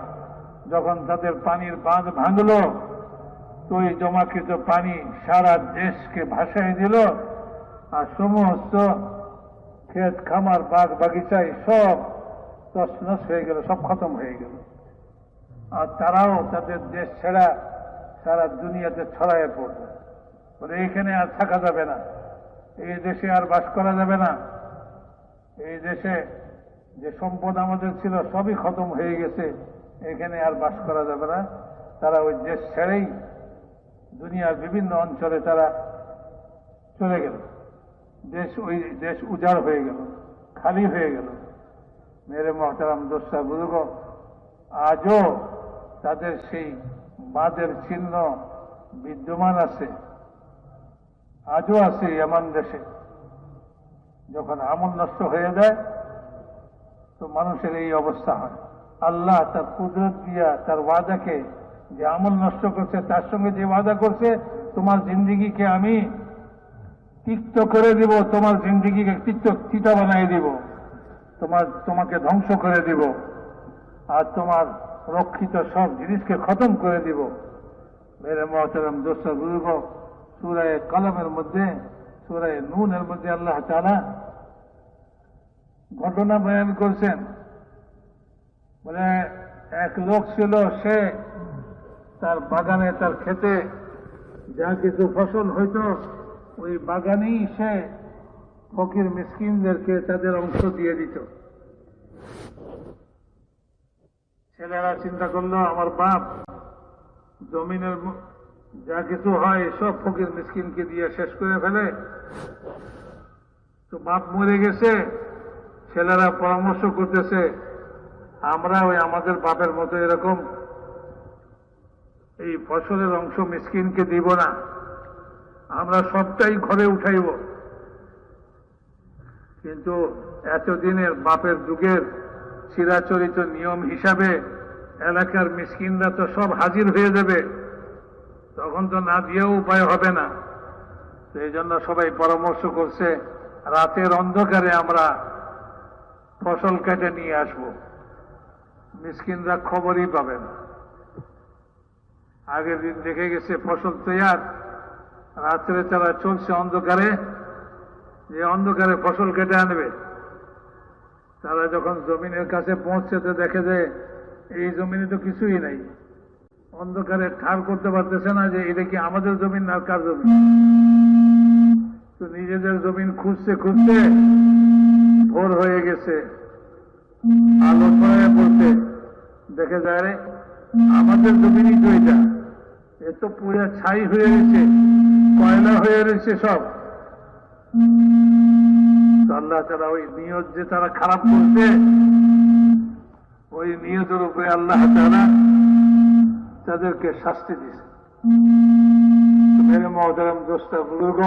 [SPEAKER 1] যখন তাদের পানির বাঁধ ভাঙল, তো ওই জমাকৃত পানি সারা দেশকে ভাসায় দিল, আর সমস্ত ক্ষেত খামার বাগ বাগিচায় সব তছনছ হয়ে গেল, সব খতম হয়ে গেল। আর তারাও তাদের দেশ ছেড়া সারা দুনিয়াতে ছড়াইয়ে পড়ল। বলে এখানে আর থাকা যাবে না, এই দেশে আর বাস করা যাবে না, এই দেশে যে সম্পদ আমাদের ছিল সবই খতম হয়ে গেছে, এখানে আর বাস করা যাবে না। তারা ওই দেশ ছেড়েই দুনিয়ার বিভিন্ন অঞ্চলে তারা চলে গেল। ওই দেশ উজাড় হয়ে গেল, খালি হয়ে গেল। মেরে মহতারাম দোস্তা বুজুর্গ, আজও তাদের সেই বাঁধের চিহ্ন বিদ্যমান আছে, আজও আছে এমন দেশে। যখন আমল নষ্ট হয়ে যায়, তো মানুষের এই অবস্থা হয়। আল্লাহ তার কুদরত দিয়া তার ওয়াদাকে, যে আমল নষ্ট করছে তার সঙ্গে যে ওয়াদা করছে, তোমার জিন্দিগিকে আমি তিক্ত করে দিব, তোমার জিন্দিগিকে তিতা বানিয়ে দিব, তোমাকে ধ্বংস করে দিব, আর তোমার রক্ষিত সব জিনিসকে খতম করে দিব। মেরে মহতারাম দোস্ত বুজুর্গ, সূরা কলমের মধ্যে, সূরা নূনের মধ্যে আল্লাহ তাআলা ঘটনা বয়ান করছেন। বলে এক লোক ছিল, সে তার বাগানে, তার ক্ষেতে যা কিছু ফসল হইত, ওই বাগানেই সে ফকির মিসকিনদেরকে তাদের অংশ দিয়ে দিত। ছেলেরা চিন্তা করলো আমার বাপ জমিনের যা কিছু হয় সব ফকির মিসকিনকে দিয়ে শেষ করে ফেলে, তো বাপ মরে গেছে। ছেলেরা পরামর্শ করতেছে আমরা ওই আমাদের বাপের মতো এরকম এই ফসলের অংশ মিসকিনকে দিব না, আমরা সবটাই ঘরে উঠাইব। কিন্তু এতদিনের বাপের যুগের চিরাচরিত নিয়ম হিসাবে এলাকার মিসকিনরা তো সব হাজির হয়ে যাবে, তখন তো না দিয়েও উপায় হবে না। তো এই জন্য সবাই পরামর্শ করছে রাতের অন্ধকারে আমরা ফসল কেটে নিয়ে আসব, মিসকিনরা খবরই পাবে না। আগের দিন দেখে গেছে ফসল তৈয়ার, রাত্রে তারা চলছে অন্ধকারে, যে অন্ধকারে ফসল কেটে আনবে। তারা যখন জমিনের কাছে পৌঁছছে তো দেখে যে এই জমিনে তো কিছুই নাই, অন্ধকারে ঠার করতে পারতেছে না যে এটা কি আমাদের জমিন না কার জমিন। তো নিজেদের জমিন খুঁজতে খুঁজতে ভোর হয়ে গেছে, আলো ছড়ায় পড়তে দেখে যায় রে আমাদের জমিনই তো এটা, এ তো পুরো ছাই হয়ে গেছে, কয়লা হয়ে রয়েছে সব। আল্লাহ তারা ওই নিয়ত যে তারা খারাপ করছে, ওই নিয়তের উপরে আল্লাহ তারা তাদেরকে শাস্তি দিছে। মেরে মহতারাম দোস্তা বুজুর্গ,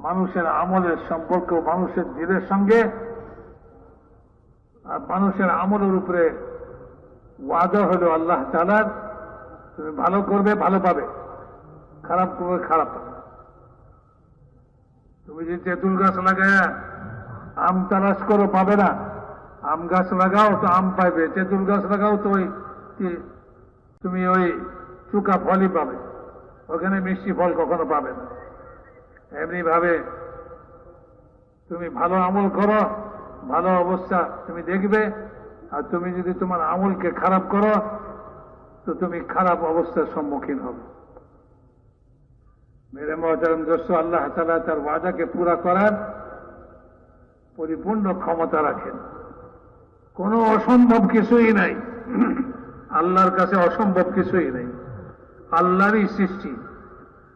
[SPEAKER 1] মানুষের আমলের সম্পর্ক মানুষের দিলের সঙ্গে, আর মানুষের আমলের উপরে ওয়াদা হলো আল্লাহ তাআলার, তুমি ভালো করবে ভালো পাবে, খারাপ করবে খারাপ পাবে। তুমি যদি তেঁতুল গাছ লাগায় আম তালাশ করো পাবে না, আম গাছ লাগাও তো আম পাইবে, তেঁতুল গাছ লাগাও তো ওই তুমি ওই চুকা ফলই পাবে, ওখানে মিষ্টি ফল কখনো পাবে না। এমনি ভাবে তুমি ভালো আমল করো, ভালো অবস্থা তুমি দেখবে, আর তুমি যদি তোমার আমলকে খারাপ করো তো তুমি খারাপ অবস্থার সম্মুখীন হবে। মেরে মহতারাম দোস্ত, আল্লাহ তাআলা তার ওয়াদাকে পুরা করার পরিপূর্ণ ক্ষমতা রাখেন, কোনো অসম্ভব কিছুই নাই, আল্লাহর কাছে অসম্ভব কিছুই নেই, আল্লাহরই সৃষ্টি।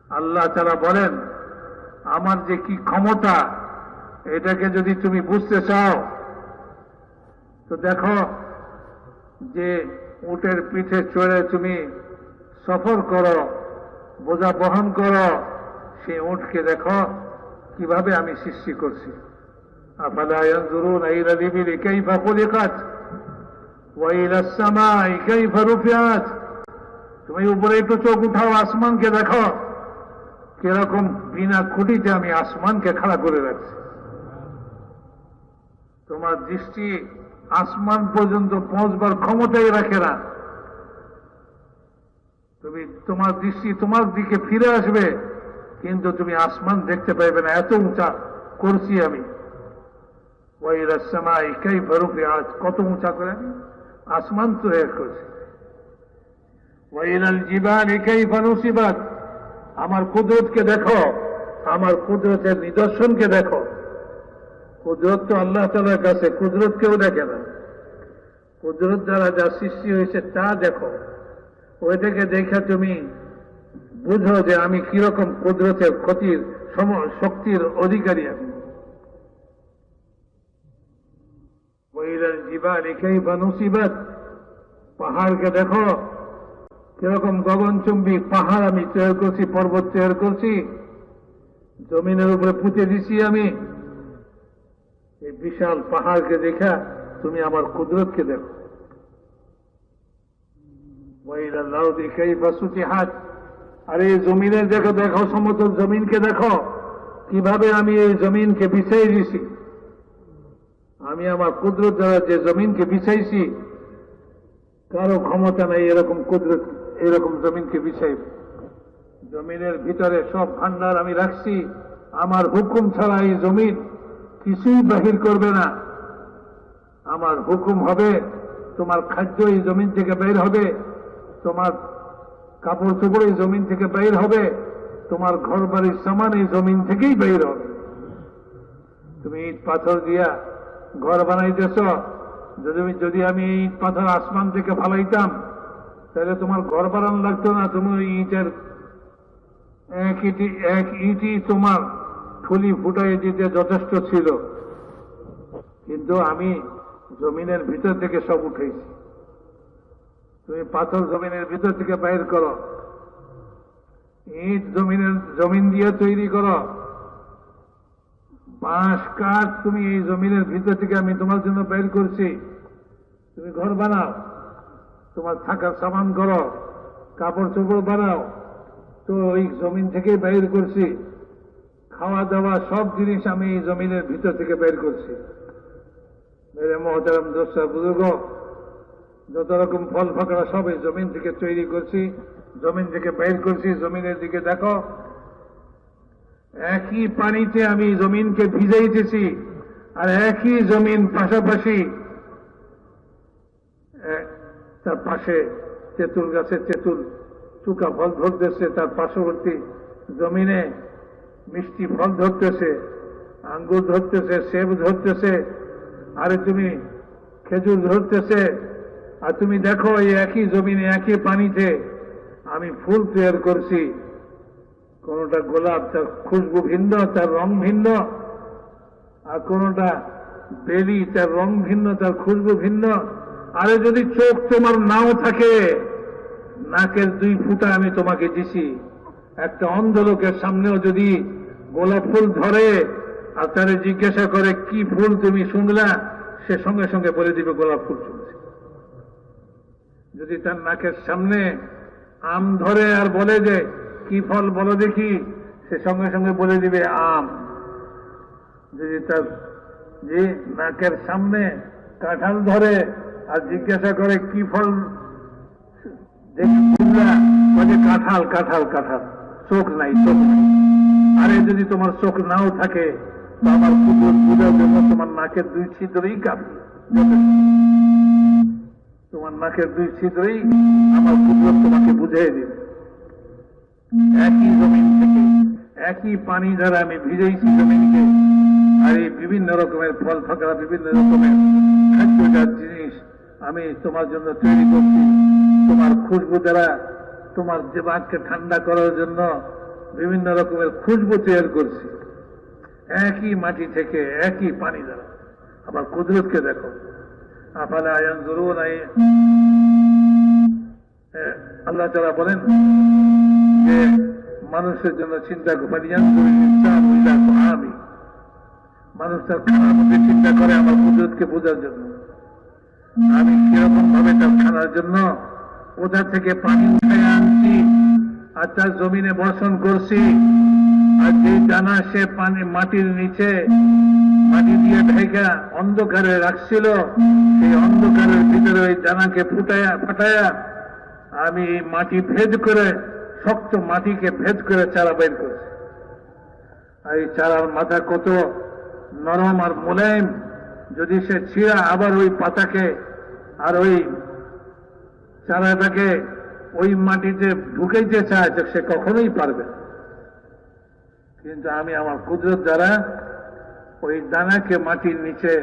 [SPEAKER 1] আল্লাহ তাআলা বলেন আমার যে কি ক্ষমতা, এটাকে যদি তুমি বুঝতে চাও তো দেখো যে উটের পিঠে চড়ে তুমি সফর করো, বোঝা বহন করো, সেই উটকে দেখো কিভাবে আমি সৃষ্টি করছি। আফালা ইয়ানজুরুনা ইলাল ইবিলি কাইফা খুলিকাত ওয়া ইলাস সামাই কাইফা রুফিআত। তুমি উপরে একটু চোখ উঠাও, আসমানকে দেখো কিরকম বিনা খুঁটিতে আমি আসমানকে খাড়া করে রাখছি। তোমার দৃষ্টি আসমান পর্যন্ত পৌঁছবার ক্ষমতাই রাখে না, তুমি তোমার দৃষ্টি তোমার দিকে ফিরে আসবে কিন্তু তুমি আসমান দেখতে পাইবে না, এত উঁচা করছি আমি। ওয়া ইলাস সামাই কাইফা রুফিআত, কত উঁচা করে আসমান তৈরি করছি। ওয়া ইলাল জিবালি কাইফা নুসিবাত, আমার কুদরতকে দেখো, আমার কুদরতের নিদর্শনকে দেখো। কুদরত তো আল্লাহ তাআলার কাছে, কুদরত কেউ দেখে না, কুদরত দ্বারা যা সৃষ্টি হয়েছে তা দেখো, ওইটাকে দেখে তুমি বুঝো যে আমি কিরকম কুদরতের ক্ষতির শক্তির অধিকারী আমি। ওয়াইলাল জিবালি কাইফা নুসিবাত, পাহাড়কে দেখো কিরকম গগনচুম্বী পাহাড় আমি তৈরি করছি, পর্বত তৈরি করছি, জমিনের উপরে পুঁতে দিছি আমি। এই বিশাল পাহাড়কে দেখা তুমি আমার কুদরতকে দেখো। ওয়াইলাল আরদি কাইফা সুতিহাত, আর এই জমিনের দেখো, দেখো সমতল জমিনকে দেখো কিভাবে আমি এই জমিনকে বিছাই দিছি। আমি আমার কুদরত দ্বারা যে জমিনকে বিছাইছি, কারো ক্ষমতা নাই এরকম কুদরত এরকম জমিনকে বিছাইব। জমিনের ভিতরে সব ভান্ডার আমি রাখছি, আমার হুকুম ছাড়া এই জমিন কিছুই বাহির করবে না। আমার হুকুম হবে, তোমার খাদ্য এই জমিন থেকে বের হবে, তোমার কাপড় চোপড় এই জমিন থেকে বের হবে, তোমার ঘর বাড়ির সামান এই জমিন থেকেই বের হবে। তুমি ইট পাথর দিয়া ঘর বানাইতেছ, যদি আমি এই ইট পাথর আসমান থেকে ফালাইতাম তাহলে তোমার ঘর বানানো লাগতো না, তুমি ওই ইটের এক ইটই তোমার থলি ফুটাই দিতে যথেষ্ট ছিল। কিন্তু আমি জমিনের ভিতর থেকে সব উঠেছি। তুমি পাথর জমিনের ভিতর থেকে বাইর করো, ইট জমিন দিয়ে তৈরি করো, বাঁশ কাঠ তুমি এই জমিনের ভিতর থেকে আমি তোমার জন্য বের করছি। তুমি ঘর বানাও, তোমার থাকার সামান করো, কাপড় চোপড় বানাও, তো ওই জমিন থেকে বের করছি। খাওয়া দাওয়া সব জিনিস আমি এই জমিনের ভিতর থেকে বের করছি। মেরে মহতারাম দোস্ত বুজুর্গ, যত রকম ফল ফাঁকড়া সব এই জমিন থেকে তৈরি করছি, জমিন থেকে বের করছি। জমিনের দিকে দেখো, একই পানিতে আমি জমিনকে ভিজাইতেছি, আর একই জমিন পাশাপাশি তার পাশে তেঁতুল গাছে তেঁতুল চুকা ফল ধরতেছে, তার পার্শ্ববর্তী জমিনে মিষ্টি ফল ধরতেছে, আঙ্গুর ধরতেছে, সেব ধরতেছে, আরে তুমি খেজুর ধরতেছে। আর তুমি দেখো এই একই জমিনে একই পানিতে আমি ফুল তৈরি করছি। কোনটা গোলাপ, তার খুশবু ভিন্ন, তার রং ভিন্ন, আর কোনটা বেলি, তার রং ভিন্ন, তার খুশবু ভিন্ন। আরে যদি চোখ তোমার নাও থাকে, নাকের 2 ফুটা আমি তোমাকে দিছি। একটা অন্ধ লোকের সামনেও যদি গোলাপ ফুল ধরে আর তারে জিজ্ঞাসা করে কি ফুল তুমি শুনলা, সে সঙ্গে সঙ্গে বলে দিবে গোলাপ ফুল শুনছে। যদি তার নাকের সামনে আম ধরে আর বলে যে কি ফল বলো দেখি, সে সঙ্গে সঙ্গে বলে দিবে আম। যদি তার যে নাকের সামনে কাঁঠাল ধরে আর জিজ্ঞাসা করে কি ফল দেখি বুঝলা, বলে কাঁঠাল কাঁঠাল কাঁঠাল। চোখ নাই, চোখ নাই। আরে যদি তোমার চোখ নাও থাকে, তো আমার কুকুর বুঝার জন্য তোমার নাকের 2 ছিদ্রই কাঁপবে। তোমার নাকের 2 ছিদ্রই আমার কুকুর তোমাকে বুঝিয়ে দেবে। একই জমিন থেকে একই পানি দ্বারা আমি ভিজাইছি জমিনকে, আর এই বিভিন্ন রকমের ফল ফাঁকড়া, বিভিন্ন রকমের খাদ্যজাত জিনিস আমি তোমার জন্য তৈরি করছি। তোমার খুশবু দ্বারা তোমার দিমাগকে ঠান্ডা করার জন্য বিভিন্ন রকমের খুশবু তৈরি করছি, একই মাটি থেকে একই পানি দ্বারা। আবার কুদরতকে দেখো, আফালা ইয়ানজুরুনা, আল্লাহ তাআলা বলেন যে মানুষের জন্য চিন্তা করি, মানুষ তার খানার মধ্যে চিন্তা করে আমার কুদরতকে বোঝার জন্য। আমি কিরকম ভাবে তার খানার জন্য কোথা থেকে পানি উঠে আনছি আর তার জমিনে বর্ষণ করছি, আর যেই দানা সে পানি মাটির নিচে মাটি দিয়ে ঢেকা অন্ধকারে রাখছিল, সেই অন্ধকারের ভিতরে ওই দানাকে ফাটায়া আমি এই মাটি ভেদ করে, শক্ত মাটিকে ভেদ করে চারা বের করছি। আর এই চারার মাথা কত নরম আর মোলায়েম, যদি সে ছিঁড়া আবার ওই পাতাকে আর ওই চারাটাকে ওই মাটিতে ঢুকাইতে চায়, তো সে কখনোই পারবে না। কিন্তু আমি আমার কুদরত দ্বারা ওই দানাকে মাটির নিচে,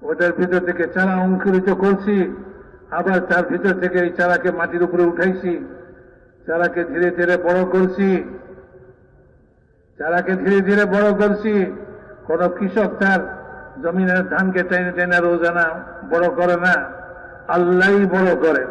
[SPEAKER 1] ওটার ভিতর থেকে চারা অঙ্কুরিত করছি, আবার তার ভিতর থেকে এই চারাকে মাটির উপরে উঠাইছি, চারাকে ধীরে ধীরে বড় করছি, চারাকে ধীরে ধীরে বড় করছি। কোন কৃষক তার জমিনের ধানকে টেনে টেনে রোজানা বড় করে না, আল্লাহই বড় করেন।